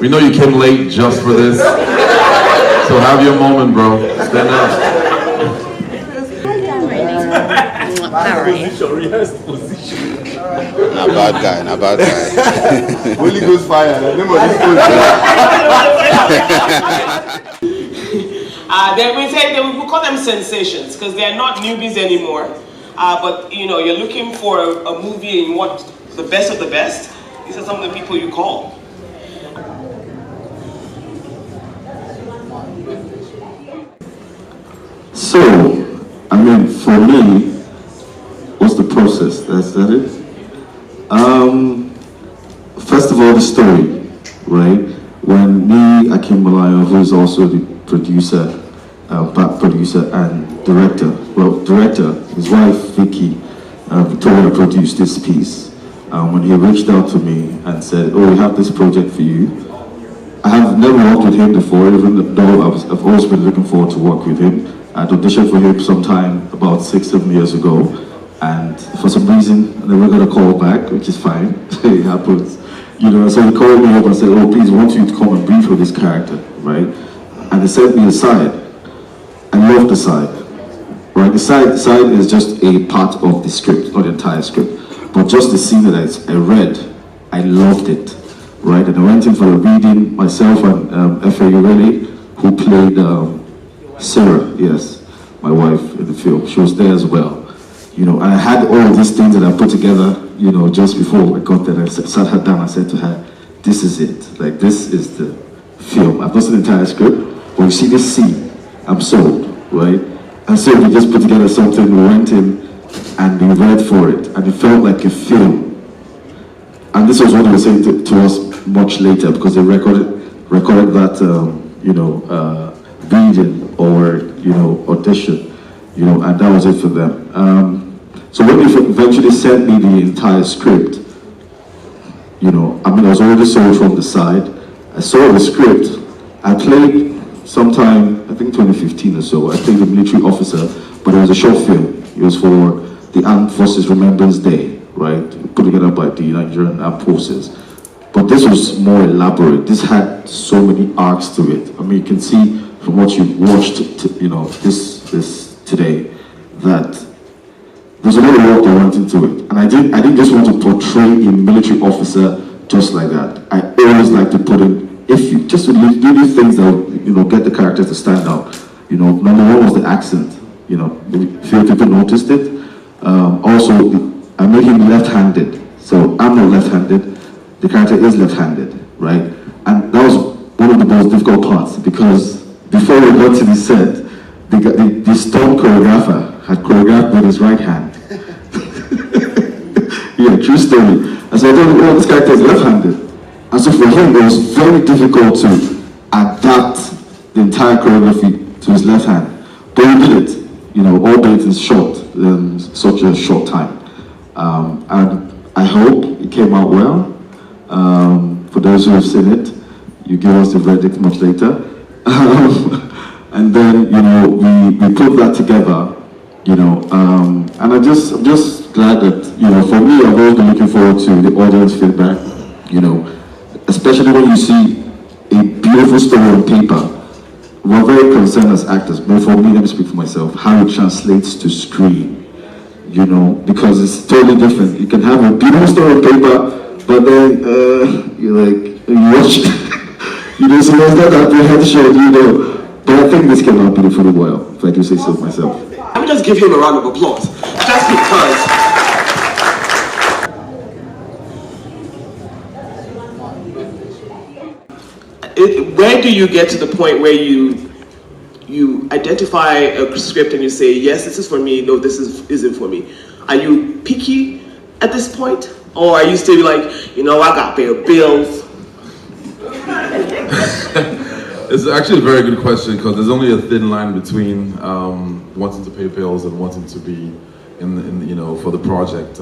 We know you came late just for this. So have your moment, bro. Stand up. Not bad guy, not bad guy. Holy Ghost fire. We call them sensations because they are not newbies anymore. But you know, you're looking for a movie and you want the best of the best. These are some of the people you call. So, I mean, for me, what's the process? That's that it? First of all, the story, right? When me, Akim Malayo, who is also the producer, back producer and director, his wife Vicky, Victoria produced this piece. When he reached out to me and said, "Oh, we have this project for you." I have never worked with him before, even though I've always been looking forward to work with him. I auditioned for him sometime about 6-7 years ago, and for some reason I never got a call back, which is fine. It happens, you know. So he called me up and said, "Oh, please, I want you to come and brief for this character," right? And they sent me a side. I love the side, right? The side is just a part of the script, not the entire script, but just the scene that I read, I loved it, right? And I went in for a reading, myself and Efe Ureli, who played Sarah, yes, my wife in the film. She was there as well, you know. And I had all of these things that I put together, you know, just before I got there. I sat her down, I said to her, "This is it, like this is the film." I've not seen the entire script, but you see this scene, I'm sold, right? And so we just put together something, we went in and we read for it, and it felt like a film. And this was what they were saying to us much later, because they recorded that, you know, reading or, you know, audition, you know, and that was it for them. So when they eventually sent me the entire script, you know, I mean, I was already sold from the side. I saw the script. I played sometime, I think 2015 or so, I played a military officer, but it was a short film. It was for the Armed Forces Remembrance Day, right? Put together by the Nigerian Armed Forces. But this was more elaborate. This had so many arcs to it. I mean, you can see from what you watched, you know, this today, that there's a lot of work that went into it. And I didn't just want to portray a military officer just like that. I always like to put in, if you just do things that will, you know, get the characters to stand out. You know, number one was the accent. You know, few people noticed it. Also, I made him left-handed. So I'm not left-handed. The character is left-handed, right? And that was one of the most difficult parts, because before we got to the set, the stunt choreographer had choreographed with his right hand. Yeah, true story. And so I thought, well, this character is left-handed. And so for him, it was very difficult to adapt the entire choreography to his left hand. But he did it, you know, albeit in such a short time. And I hope it came out well. For those who have seen it, you give us the verdict much later. And then, you know, we put that together, you know, and I'm just glad that, you know, for me, I've always been looking forward to the audience feedback, you know, especially when you see a beautiful story on paper. We're very concerned as actors, but for me, let me speak for myself, how it translates to screen, you know, because it's totally different. You can have a beautiful story on paper, but then you're like, you watch, you know, so there's that apprehension, you know. But I think this came out beautifully well, if I do say so myself. Let me just give him a round of applause, just because. Where do you get to the point where you identify a script and you say, yes, this is for me, no, this isn't for me? Are you picky at this point? Or are you still like, you know, I got to pay bills? It's actually a very good question, because there's only a thin line between wanting to pay bills and wanting to be in you know, for the project.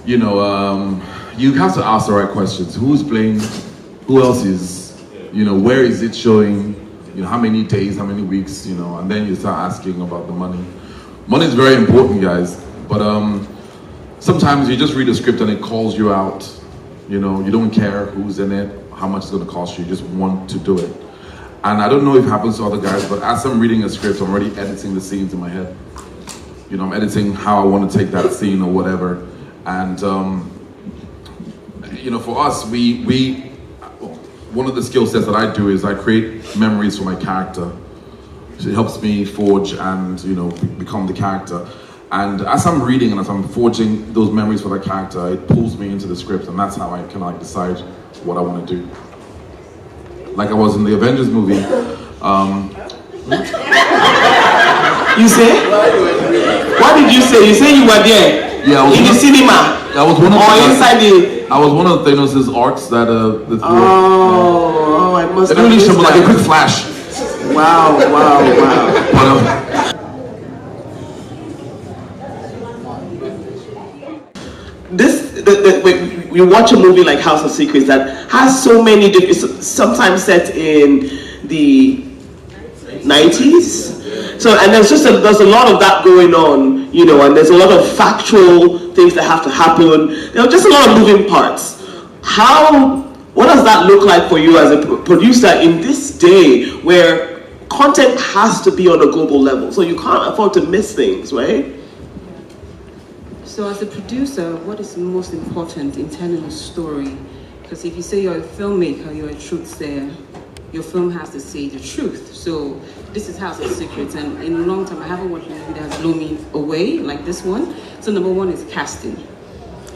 You know, you have to ask the right questions. Who's playing? Who else is? You know, where is it showing? You know, how many days, how many weeks? You know, and then you start asking about the money. Money is very important, guys. But sometimes you just read a script and it calls you out You know, you don't care who's in it, how much it's going to cost you. You just want to do it. And I don't know if it happens to other guys, but as I'm reading a script, I'm already editing the scenes in my head. You know, I'm editing how I want to take that scene or whatever. And you know, for us, one of the skill sets that I do is I create memories for my character. So it helps me forge and, you know, become the character. And as I'm reading and as I'm forging those memories for the character, it pulls me into the script, and that's how I kind of like decide what I want to do. Like I was in the Avengers movie. You say? What did you say? You say you were there? Yeah, I was in the cinema. I was one of inside the. I was one of Thanos' arcs that I must have really missed showed like a that. quick flash. Wow. But when we watch a movie like House of Secrets that has so many different, sometimes set in the 90s. So, and there's a lot of that going on, you know, and there's a lot of factual things that have to happen. There are just a lot of moving parts. What does that look like for you as a producer in this day where content has to be on a global level? So you can't afford to miss things, right? So as a producer, what is most important in telling a story? Because if you say you're a filmmaker, you're a truth sayer, your film has to say the truth. So this is House of Secrets, and in a long time, I haven't watched a movie that has blown me away like this one. So number one is casting.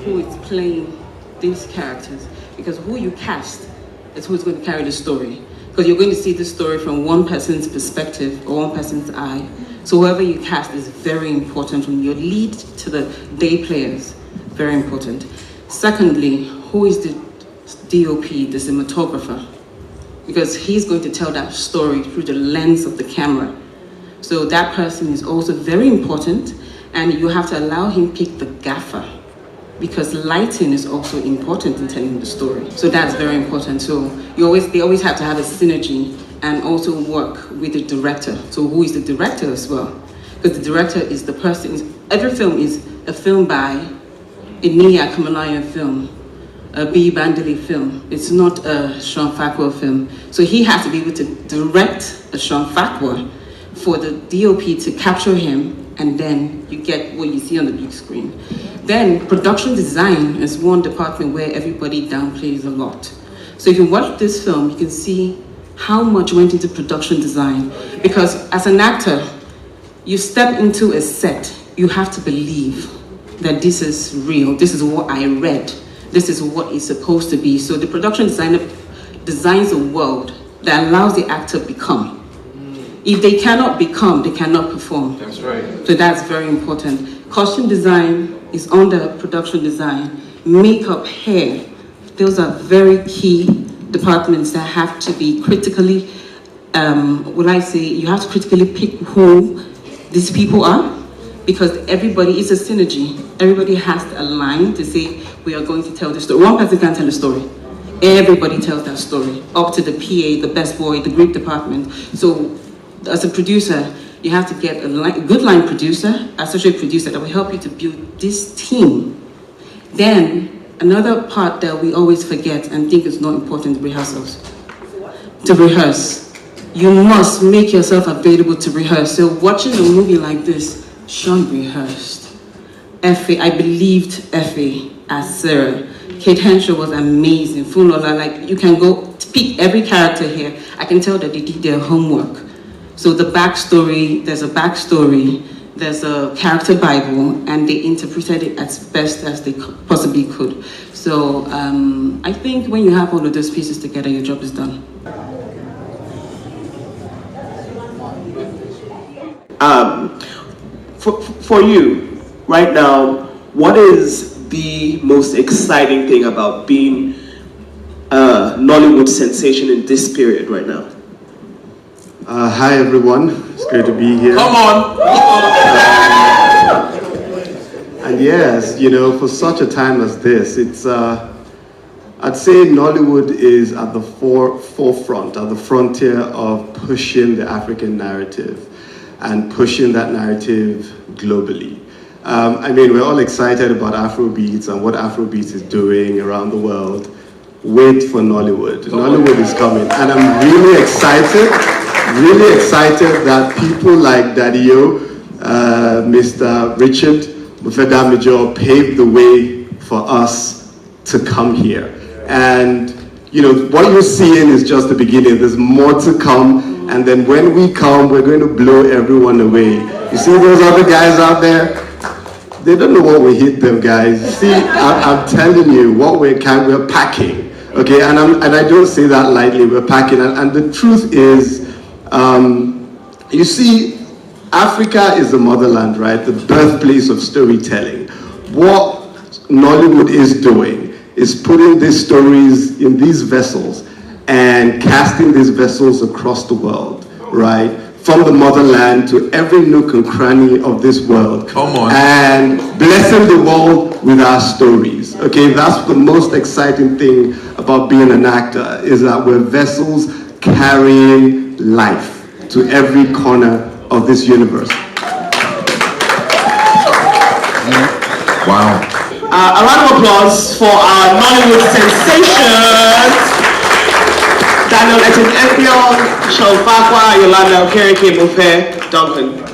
Who is playing these characters? Because who you cast is who's going to carry the story. Because you're going to see the story from one person's perspective or one person's eye. So whoever you cast is very important, from your lead to the day players, very important. Secondly, who is the DOP, the cinematographer? Because he's going to tell that story through the lens of the camera. So that person is also very important, and you have to allow him pick the gaffer, because lighting is also important in telling the story. So that's very important. So they always have to have a synergy and also work with the director. So who is the director as well? Because the director is the person. Every film is a film by a Nia Kamalayan film, a B. Bandeli film. It's not a Sean Fakwa film. So he has to be able to direct a Sean Fakwa for the DOP to capture him, and then you get what you see on the big screen. Then production design is one department where everybody downplays a lot. So if you watch this film, you can see how much went into production design. Because as an actor, you step into a set, you have to believe that this is real, this is what I read, this is what it's supposed to be. So the production designer designs a world that allows the actor to become. If they cannot become, they cannot perform. That's right. So that's very important. Costume design is under production design. Makeup, hair, those are very key departments that have to be critically, you have to critically pick who these people are, because everybody is a synergy. Everybody has to align to say, we are going to tell this story. One person can't tell a story. Everybody tells that story, up to the PA, the best boy, the Greek department. So as a producer, you have to get a good line producer, associate producer that will help you to build this team. Then another part that we always forget and think is not important, rehearsals. To rehearse. You must make yourself available to rehearse. So watching a movie like this, Sean rehearsed. Effie, I believed Effie as Sarah. Kate Henshaw was amazing. Funola, like you can go pick every character here. I can tell that they did their homework. So the backstory, there's a character Bible, and they interpreted it as best as they possibly could. So I think when you have all of those pieces together, your job is done. For you, right now, what is the most exciting thing about being a Nollywood sensation in this period right now? Hi everyone, it's great to be here. Come on! And yes, you know, for such a time as this, it's I'd say Nollywood is at the forefront, at the frontier of pushing the African narrative and pushing that narrative globally. I mean, we're all excited about Afrobeats and what Afrobeats is doing around the world. Wait for Nollywood. Nollywood is coming. And I'm really excited that people like Daddy-O, Mr. Richard Mofe-Damijo paved the way for us to come here. And, you know, what you're seeing is just the beginning. There's more to come. And then when we come, we're going to blow everyone away. You see those other guys out there? They don't know what we hit them, guys. See, I'm telling you, what we're packing. Okay, and I don't say that lightly. We're packing, and the truth is, you see, Africa is the motherland, right? The birthplace of storytelling. What Nollywood is doing is putting these stories in these vessels and casting these vessels across the world, right? From the motherland to every nook and cranny of this world. Come on. And blessing the world with our stories. Okay, that's the most exciting thing about being an actor, is that we're vessels carrying life to every corner of this universe. Wow. A round of applause for our Nollywood sensations. Daniel Etin Epion, Sean Fakwa, Yolanda Okereke, Mofe Duncan.